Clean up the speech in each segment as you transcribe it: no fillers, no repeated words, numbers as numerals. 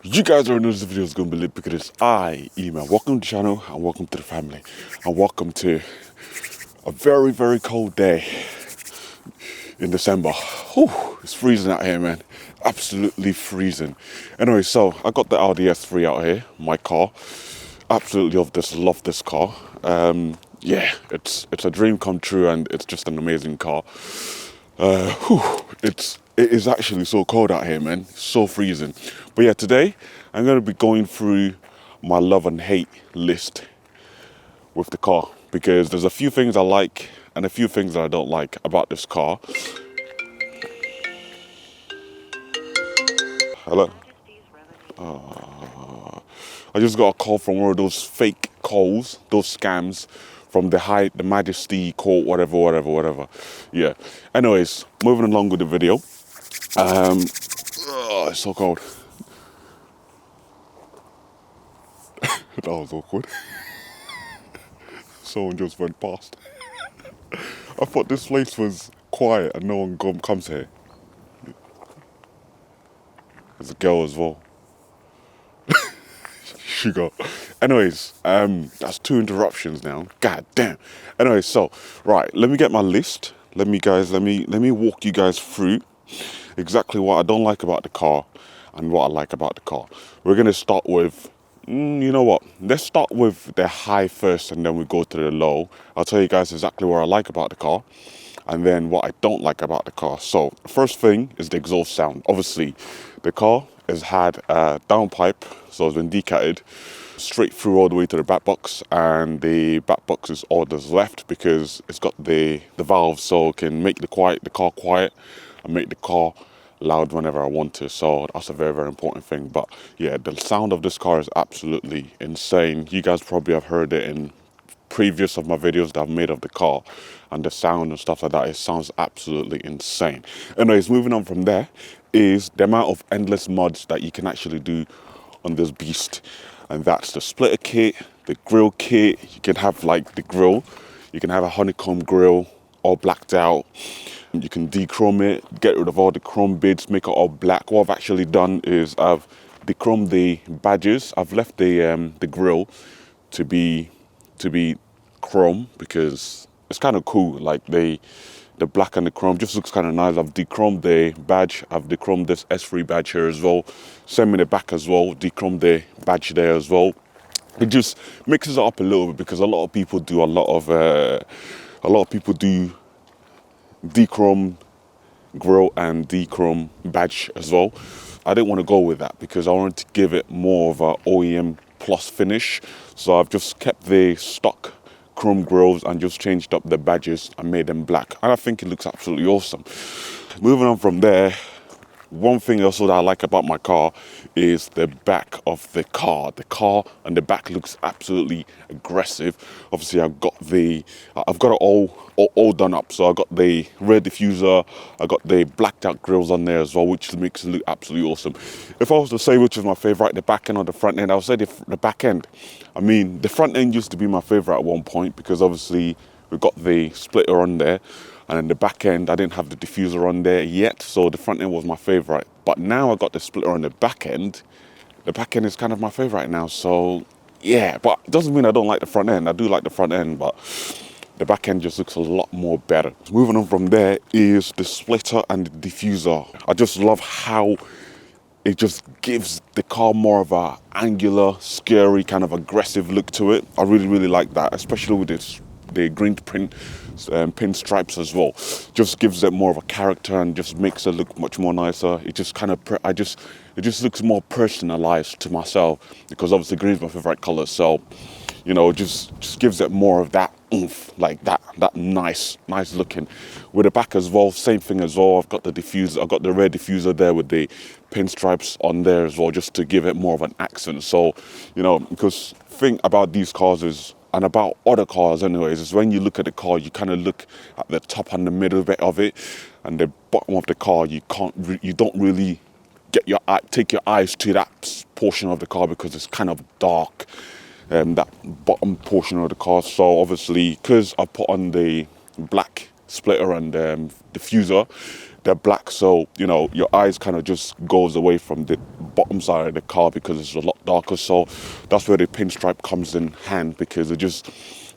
You guys already know this video is going to be lit because I, Ema. Welcome to the channel and welcome to the family. And welcome to a very, very cold day in December. Whew, it's freezing out here, man. Absolutely freezing. Anyway, so I got the Audi S3 out here, my car. Absolutely love this car. Yeah, it's a dream come true and it's just an amazing car. It is actually so cold out here, man. It's so freezing. But yeah, today I'm going to be going through my love and hate list with the car because there's a few things I like and a few things that I don't like about this car. Hello. I just got a call from one of those fake calls, those scams from the Majesty Court, whatever. Yeah. Anyways, moving along with the video. It's so cold. That was awkward. Someone just went past. I thought this place was quiet and no one comes here. There's a girl as well. She got. Anyways, that's 2 interruptions now. God damn. Anyway, so right, let me get my list. Let me walk you guys through exactly what I don't like about the car and what I like about the car. We're gonna start with, you know what? Let's start with the high first, and then we go to the low. I'll tell you guys exactly what I like about the car, and then what I don't like about the car. So first thing is the exhaust sound. Obviously, the car has had a downpipe, so it's been decatted straight through all the way to the back box, and the back box is all that's left because it's got the valve, so it can make the car quiet and make the car loud whenever I want to. So that's a very, very important thing. But yeah, the sound of this car is absolutely insane. You guys probably have heard it in previous of my videos that I've made of the car, and the sound and stuff like that, it sounds absolutely insane. Anyways, moving on from there is the amount of endless mods that you can actually do on this beast, and that's the splitter kit, the grill kit. You can have like the grill, you can have a honeycomb grill all blacked out. You can dechrome it, get rid of all the chrome bits, make it all black. What I've actually done is I've dechromed the badges. I've left the grill to be chrome because it's kind of cool. Like the black and the chrome just looks kind of nice. I've dechromed the badge. I've dechromed this S3 badge here as well. Same in the back as well. Dechromed the badge there as well. It just mixes it up a little bit because a lot of people do dechrome grill and dechrome badge as well. I didn't want to go with that because I wanted to give it more of a OEM plus finish. So I've just kept the stock chrome grills and just changed up the badges and made them black. And I think it looks absolutely awesome. Moving on from there, one thing also that I like about my car is the back of the car. The car and the back looks absolutely aggressive. Obviously, I've got it all done up. So I got the rear diffuser, I got the blacked out grills on there as well, which makes it look absolutely awesome. If I was to say which is my favorite, the back end or the front end, I would say the back end. I mean, the front end used to be my favorite at one point because obviously we've got the splitter on there. And then the back end, I didn't have the diffuser on there yet, so the front end was my favorite. But now I got the splitter on the back end. The back end is kind of my favorite now, so yeah. But it doesn't mean I don't like the front end. I do like the front end, but the back end just looks a lot more better. Moving on from there is the splitter and the diffuser. I just love how it just gives the car more of a angular, scary, kind of aggressive look to it. I really, really like that, especially with the green print pinstripes as well. Just gives it more of a character and just makes it look much more nicer. It just kind of it just looks more personalized to myself because obviously green is my favorite color. So you know, just gives it more of that oomph, like that nice looking. With the back as well, same thing as well. I've got the diffuser, I've got the rear diffuser there with the pinstripes on there as well, just to give it more of an accent. So, you know, because thing about these cars is, and about other cars anyways, is when you look at the car, you kind of look at the top and the middle bit of it, and the bottom of the car, you don't really take your eyes to that portion of the car because it's kind of dark. That bottom portion of the car. So obviously, because I put on the black splitter and diffuser, they're black, so you know your eyes kind of just goes away from the bottom side of the car because it's a lot darker. So that's where the pinstripe comes in hand, because it just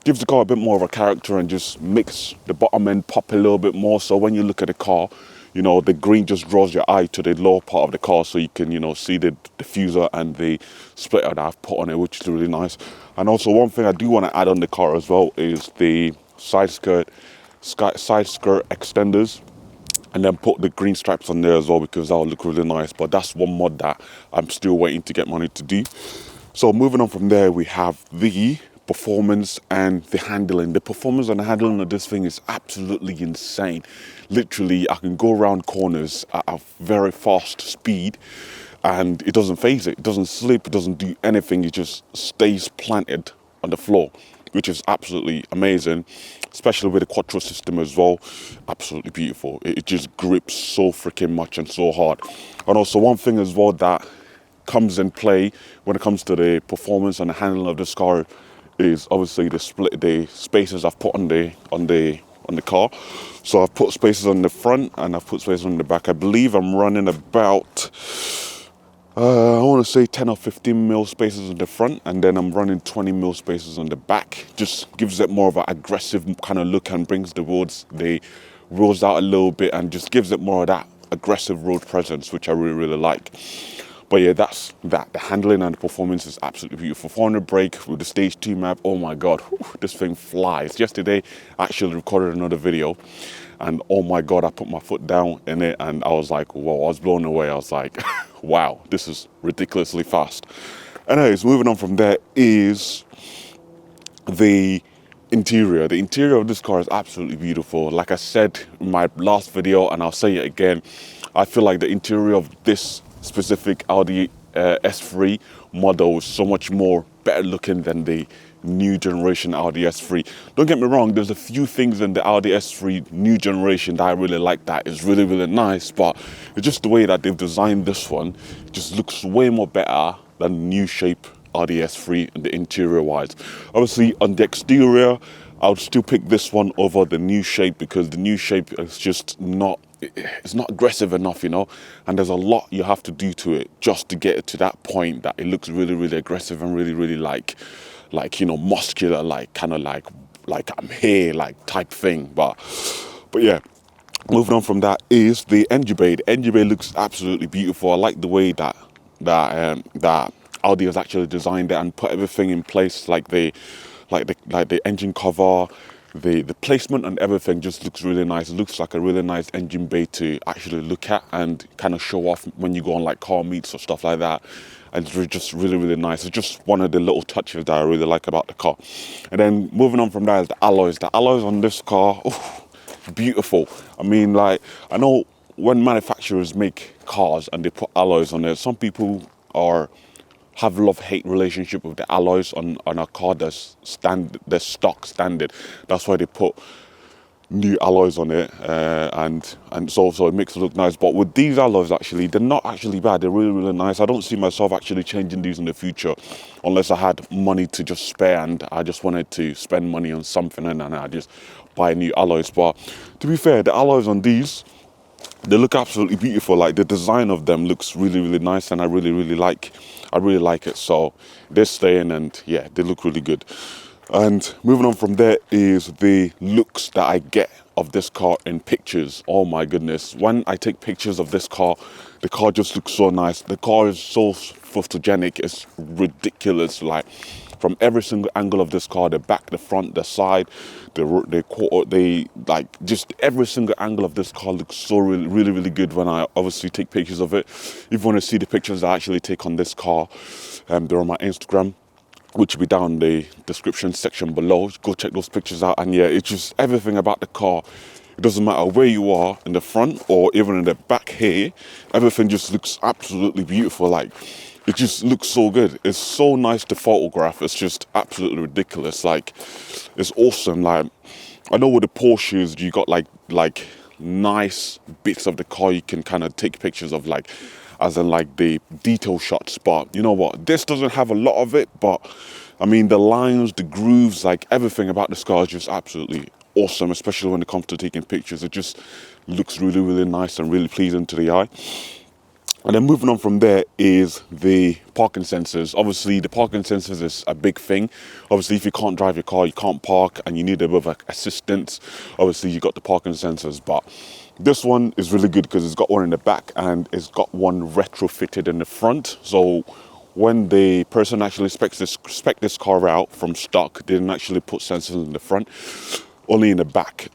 gives the car a bit more of a character and just makes the bottom end pop a little bit more. So when you look at the car, you know, the green just draws your eye to the lower part of the car, so you can, you know, see the diffuser and the splitter that I've put on it, which is really nice. And also one thing I do want to add on the car as well is the side skirt extenders, and then put the green stripes on there as well, because that'll look really nice. But that's one mod that I'm still waiting to get money to do. So moving on from there, we have the performance and the handling. The performance and the handling of this thing is absolutely insane. Literally, I can go around corners at a very fast speed and it doesn't phase it. It doesn't slip, it doesn't do anything. It just stays planted on the floor, which is absolutely amazing, especially with the Quattro system as well. Absolutely beautiful. It just grips so freaking much and so hard. And also one thing as well that comes in play when it comes to the performance and the handling of this car is obviously the spaces I've put on the car. So I've put spaces on the front and I've put spaces on the back. I believe I'm running about I want to say 10 or 15 mil spaces on the front, and then I'm running 20 mil spaces on the back. Just gives it more of an aggressive kind of look and brings the wheels out a little bit and just gives it more of that aggressive road presence, which I really, really like. But yeah, that's that. The handling and the performance is absolutely beautiful. 400 brake with the stage 2 map. Oh my God, this thing flies. Yesterday, I actually recorded another video, and oh my God, I put my foot down in it and I was like, whoa, I was blown away. I was like, wow, this is ridiculously fast. Anyways, moving on from there is the interior. The interior of this car is absolutely beautiful. Like I said in my last video, and I'll say it again, I feel like the interior of this specific Audi S3 model is so much more better looking than the new generation Audi S3. Don't get me wrong, there's a few things in the Audi S3 new generation that I really like, that is really, really nice, but it's just the way that they've designed this one. It just looks way more better than the new shape Audi S3 in the interior wise. Obviously on the exterior, I would still pick this one over the new shape, because the new shape is just it's not aggressive enough, you know, and there's a lot you have to do to it just to get it to that point that it looks really, really aggressive and really, really like, you know, muscular, like kind of like I'm here, like type thing. But yeah, moving on from that is the engine bay. The engine bay looks absolutely beautiful. I like the way that Audi has actually designed it and put everything in place, like the engine cover, the placement and everything just looks really nice. It looks like a really nice engine bay to actually look at and kind of show off when you go on like car meets or stuff like that. And it's just really, really nice. It's just one of the little touches that I really like about the car. And then moving on from that is the alloys. The alloys on this car, beautiful. I mean, like, I know when manufacturers make cars and they put alloys on there, some people have a love-hate relationship with the alloys on a car that's stock standard. That's why they put new alloys on it, and so it makes it look nice. But with these alloys, actually, they're not actually bad. They're really, really nice. I don't see myself actually changing these in the future unless I had money to just spare and I just wanted to spend money on something and then I just buy new alloys. But to be fair, the alloys on these, they look absolutely beautiful. Like the design of them looks really, really nice, and I really like it. So they're staying, and yeah, they look really good. And moving on from there is the looks that I get of this car in pictures. Oh my goodness, when I take pictures of this car, the car just looks so nice. The car is so photogenic, it's ridiculous. Like from every single angle of this car, the back, the front, the side, like just every single angle of this car looks so really, really good when I obviously take pictures of it. If you want to see the pictures I actually take on this car, they're on my Instagram, which will be down in the description section below. Go check those pictures out. And yeah, it's just everything about the car. It doesn't matter where you are, in the front or even in the back here, everything just looks absolutely beautiful. Like, it just looks so good. It's so nice to photograph. It's just absolutely ridiculous. Like, it's awesome. Like, I know with the Porsches, you got like nice bits of the car you can kind of take pictures of, like, as in like the detail shots. But you know what? This doesn't have a lot of it, but I mean, the lines, the grooves, like everything about this car is just absolutely awesome, especially when it comes to taking pictures. It just looks really, really nice and really pleasing to the eye. And then moving on from there is the parking sensors. Obviously, the parking sensors is a big thing. Obviously, if you can't drive your car, you can't park, and you need a bit of assistance, obviously you got the parking sensors. But this one is really good because it's got one in the back and it's got one retrofitted in the front. So when the person actually spec this car out from stock, they didn't actually put sensors in the front, only in the back.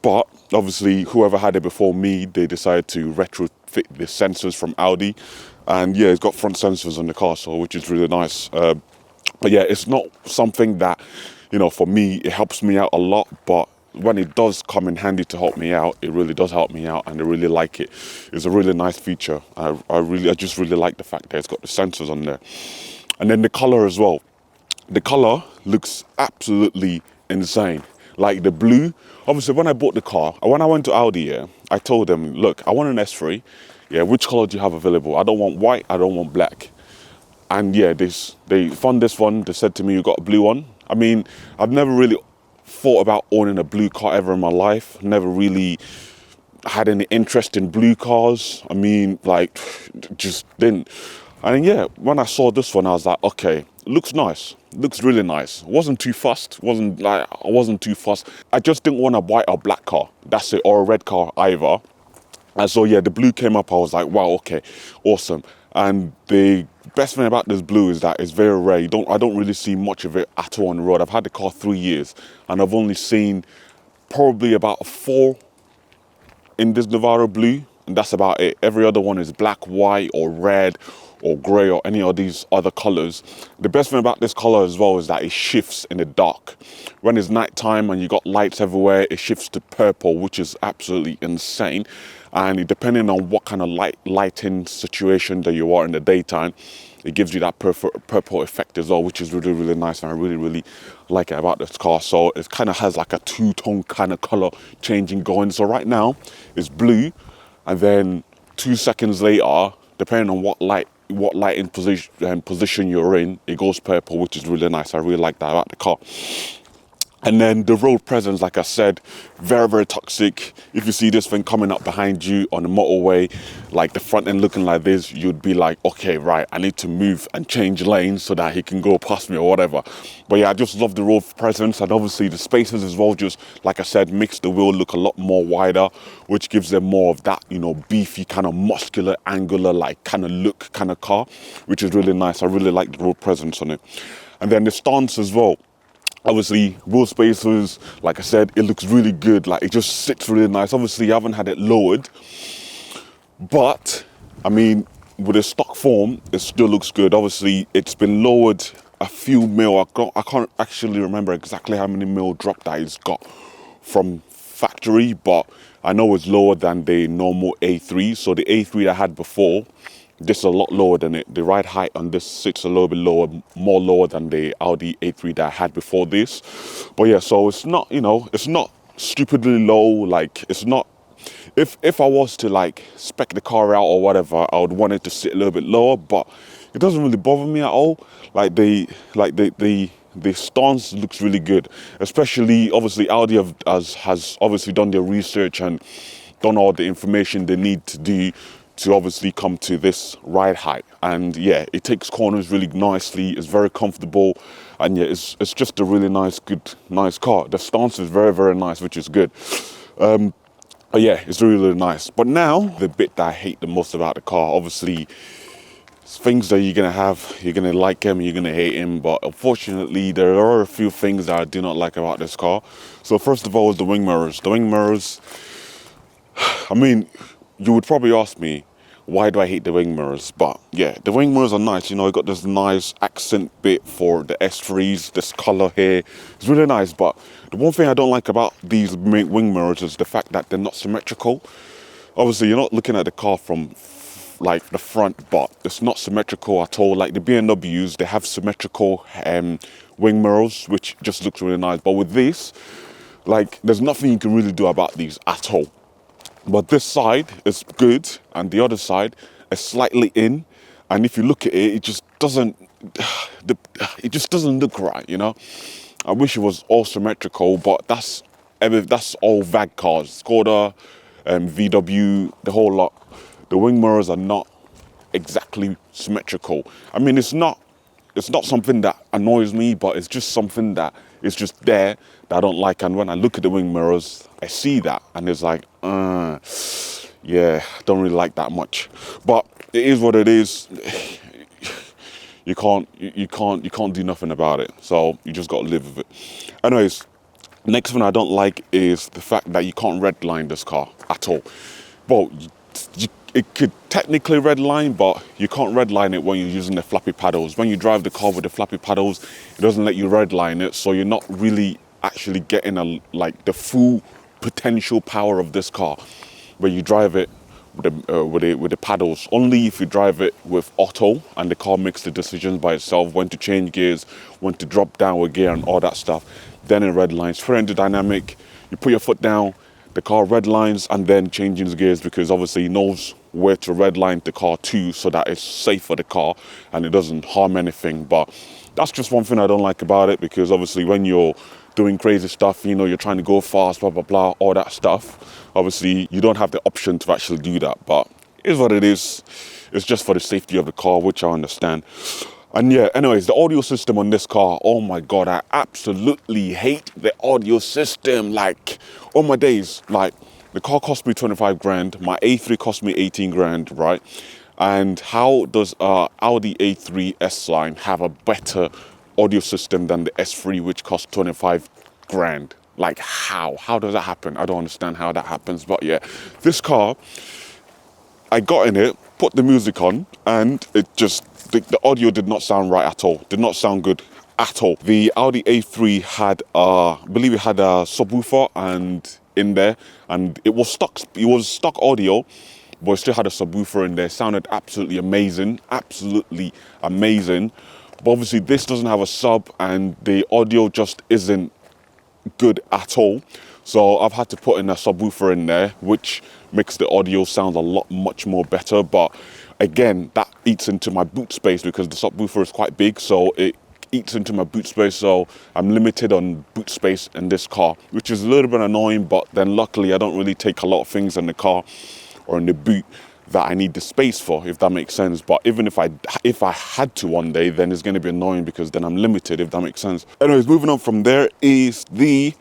But obviously, whoever had it before me, they decided to retrofit the sensors from Audi. And yeah, it's got front sensors on the car, so which is really nice. But yeah, it's not something that, for me, it helps me out a lot. But when it does come in handy to help me out, it really does help me out, and I really like it. It's a really nice feature. I just really like the fact that it's got the sensors on there. And then the color as well. The color looks absolutely insane. Like the blue, obviously when I bought the car, when I went to Audi, yeah, I told them, look, I want an S3. Yeah, which color do you have available? I don't want white, I don't want black. And yeah, they found this one. They said to me, you got a blue one. I mean, I've never really thought about owning a blue car ever in my life. Never really had any interest in blue cars. I mean, like, just didn't. And yeah, when I saw this one, I was like, okay, looks nice. Looks really nice. Wasn't too fussed. I wasn't too fussed. I just didn't want a white or black car. That's it, or a red car either. And so yeah, the blue came up. I was like, wow, okay, awesome. And the best thing about this blue is that it's very rare. I don't really see much of it at all on the road. I've had the car 3 years, and I've only seen probably about 4 in this Nevada blue, and that's about it. Every other one is black, white, or red, or grey, or any of these other colors. The best thing about this color as well is that it shifts in the dark. When it's nighttime and you got lights everywhere, it shifts to purple, which is absolutely insane. And depending on what kind of lighting situation that you are in the daytime, it gives you that purple effect as well, which is really, really nice. And I really, really like it about this car. So it kind of has like a two-tone kind of color changing going. So right now it's blue, and then 2 seconds later, depending on what lighting position you're in, it goes purple, which is really nice. I really like that about the car. And then the road presence, like I said, very, very toxic. If you see this thing coming up behind you on the motorway, like the front end looking like this, you'd be like, okay, right, I need to move and change lanes so that he can go past me or whatever. But yeah, I just love the road presence, and obviously the spaces as well, just like I said, makes the wheel look a lot more wider, which gives them more of that, beefy, kind of muscular, angular, like kind of look kind of car, which is really nice. I really like the road presence on it. And then the stance as well. Obviously, wheel spacers, like I said, it looks really good. Like, it just sits really nice. Obviously, I haven't had it lowered, but I mean, with a stock form, it still looks good. Obviously, it's been lowered a few mil. I can't actually remember exactly how many mil drop that it's got from factory, but I know it's lower than the normal A3. So the A3 I had before, this is a lot lower than it. The ride height on this sits a little bit lower, more lower than the Audi A3 that I had before this. But yeah, so it's not, it's not stupidly low. Like, it's not, if I was to like spec the car out or whatever, I would want it to sit a little bit lower, but it doesn't really bother me at all. Like the stance looks really good, especially obviously Audi has obviously done their research and done all the information they need to do to obviously come to this ride height. And yeah, it takes corners really nicely. It's very comfortable, and yeah, it's just a really nice car. The stance is very, very nice, which is good. But yeah, it's really, really nice. But now the bit that I hate the most about the car, obviously, things that you're gonna like him, you're gonna hate him. But unfortunately, there are a few things that I do not like about this car. So first of all is the wing mirrors. The wing mirrors, I mean, you would probably ask me, why do I hate the wing mirrors? But yeah, the wing mirrors are nice. You got this nice accent bit for the S3s, this color here. It's really nice. But the one thing I don't like about these wing mirrors is the fact that they're not symmetrical. Obviously, you're not looking at the car from like the front, but it's not symmetrical at all. Like the BMWs, they have symmetrical wing mirrors, which just looks really nice. But with this, like, there's nothing you can really do about these at all. But this side is good, and the other side is slightly in. And if you look at it, it just doesn't look right, I wish it was all symmetrical, but that's That's all VAG cars, Skoda, VW, the whole lot. The wing mirrors are not exactly symmetrical. I mean, it's not something that annoys me, but it's just something that is just there that I don't like. And when I look at the wing mirrors, I see that, and it's like, yeah, I don't really like that much. But it is what it is. You can't do nothing about it. So you just got to live with it. Anyways, next thing I don't like is the fact that you can't redline this car at all. Well, it could technically redline, but you can't redline it when you're using the flappy paddles. When you drive the car with the flappy paddles, it doesn't let you redline it, so you're not really actually getting the full potential power of this car when you drive it with the paddles. Only if you drive it with auto and the car makes the decisions by itself when to change gears, when to drop down a gear and all that stuff, then it redlines. For dynamic, you put your foot down, the car redlines and then changes gears, because obviously it knows where to redline the car to so that it's safe for the car and it doesn't harm anything. But that's just one thing I don't like about it, because obviously when you're doing crazy stuff, you're trying to go fast, blah, blah, blah, all that stuff, obviously you don't have the option to actually do that. But it is what it is. It's just for the safety of the car, which I understand. And yeah, anyways, the audio system on this car, oh my God, I absolutely hate the audio system. Like, oh my days, like, the car cost me 25 grand, my A3 cost me 18 grand, right? And how does Audi A3 S-Line have a better audio system than the S3, which cost 25 grand? Like, how? How does that happen? I don't understand how that happens. But yeah, this car, I got in it, put the music on, and it just, the audio did not sound right at all. Did not sound good at all. The Audi A3 had, I believe it had a subwoofer and in there, and it was stock audio, but it still had a subwoofer in there. It sounded absolutely amazing, absolutely amazing. But obviously this doesn't have a sub, and the audio just isn't good at all. So I've had to put in a subwoofer in there, which makes the audio sound much more better. But again, that eats into my boot space because the subwoofer is quite big, so it eats into my boot space. So I'm limited on boot space in this car, which is a little bit annoying. But then luckily I don't really take a lot of things in the car or in the boot that I need the space for, if that makes sense. But even if I had to one day, then it's going to be annoying because then I'm limited, if that makes sense. Anyways, moving on from there is the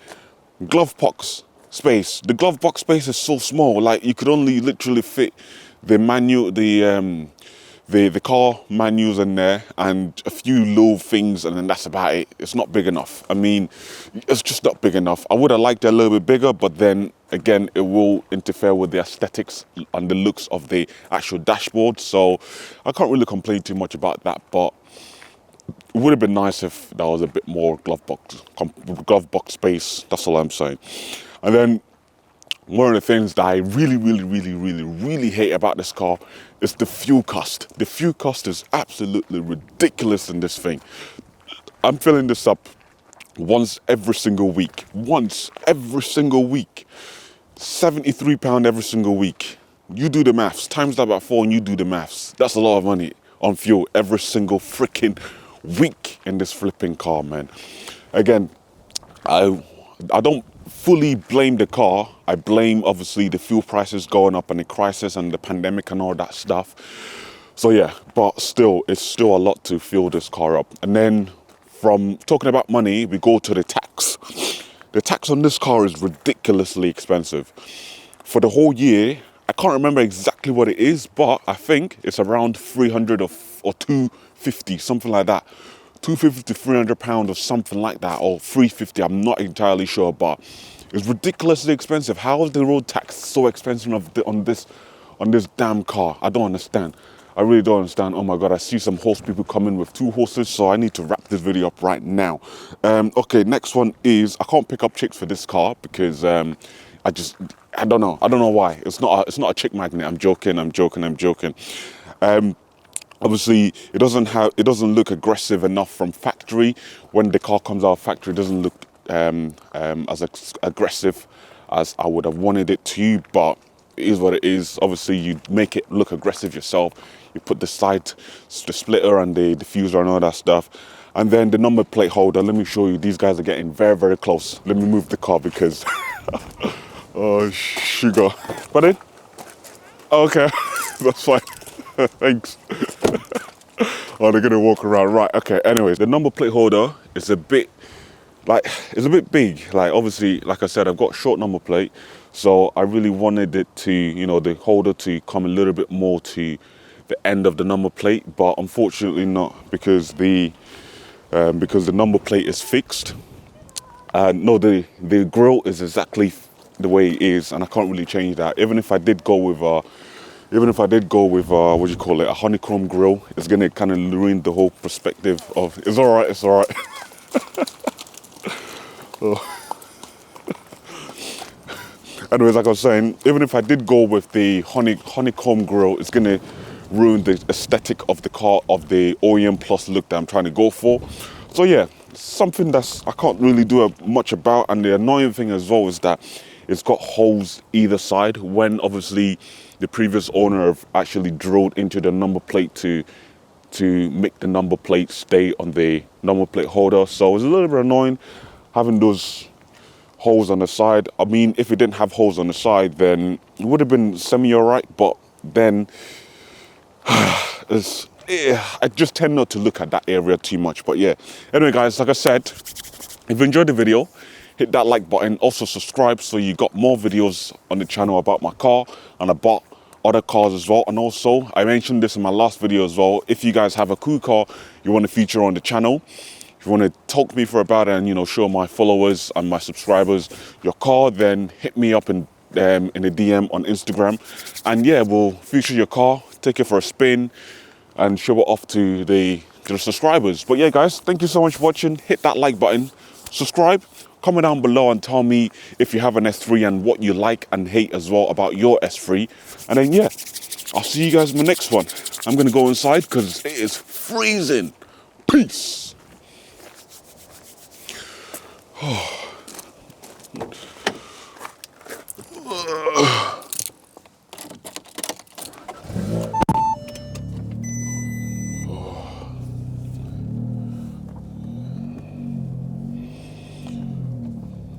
glove box space. The glove box space is so small, like you could only literally fit the manual, the car manuals in there and a few little things, and then that's about it. It's not big enough. I mean, it's just not big enough. I would have liked it a little bit bigger, but then again, it will interfere with the aesthetics and the looks of the actual dashboard. So I can't really complain too much about that, but it would have been nice if there was a bit more glove box space. That's all I'm saying. And then one of the things that I really hate about this car is the fuel cost. The fuel cost is absolutely ridiculous in this thing. I'm filling this up once every single week. Once every single week. £73 every single week. You do the maths. Times that by 4 and you do the maths. That's a lot of money on fuel every single freaking week in this flipping car, man. Again, I don't fully blame the car. I blame obviously the fuel prices going up and the crisis and the pandemic and all that stuff. So yeah, but still, it's still a lot to fuel this car up. And then from talking about money, we go to the tax. The tax on this car is ridiculously expensive. For the whole year, I can't remember exactly what it is, but I think it's around 300 or 250, something like that. 250 to 300 pounds or something like that, or 350, I'm not entirely sure, but it's ridiculously expensive. How is the road tax so expensive on this damn car? I don't understand. I really don't understand. Oh my God, I see some horse people coming with 2 horses, so I need to wrap this video up right now. Okay, next one is, I can't pick up chicks for this car because I don't know why. It's not a chick magnet. I'm joking. Obviously, it doesn't look aggressive enough from factory. When the car comes out of factory, it doesn't look as aggressive as I would have wanted it to, but it is what it is. Obviously, you make it look aggressive yourself. You put the splitter and the diffuser and all that stuff. And then the number plate holder, let me show you, these guys are getting very close. Let me move the car because Oh, sugar. Pardon? Oh, okay, that's fine. Thanks. Oh, they're gonna walk around, right? Okay. Anyways, the number plate holder is a bit it's a bit big. Like obviously, like I said, I've got short number plate, so I really wanted it to, you know, the holder to come a little bit more to the end of the number plate, but unfortunately not because the number plate is fixed. No, the grill is exactly the way it is, and I can't really change that. Even if I did go with what do you call it, a honeycomb grill, it's gonna kind of ruin the whole perspective of. It's all right. It's all right. Anyways, like I was saying, even if I did go with the honeycomb grill, it's gonna ruin the aesthetic of the car, of the OEM Plus look that I'm trying to go for. So yeah, something that's I can't really do much about. And the annoying thing as well is that it's got holes either side, when obviously the previous owner have actually drilled into the number plate to make the number plate stay on the number plate holder. So it's a little bit annoying having those holes on the side. I mean, if it didn't have holes on the side, then it would have been semi-alright, but then I just tend not to look at that area too much. But yeah, anyway guys, like I said, if you enjoyed the video, hit that like button. Also subscribe so you got more videos on the channel about my car and about other cars as well. And also, I mentioned this in my last video as well, if you guys have a cool car you want to feature on the channel, if you want to talk to me for about it and, you know, show my followers and my subscribers your car, then hit me up in a DM on Instagram, and yeah, we'll feature your car, take it for a spin, and show it off to the subscribers. But yeah, guys, thank you so much for watching. Hit that like button, subscribe, comment down below and tell me if you have an S3 and what you like and hate as well about your S3. And then yeah, I'll see you guys in the next one. I'm gonna go inside because it is freezing. Peace.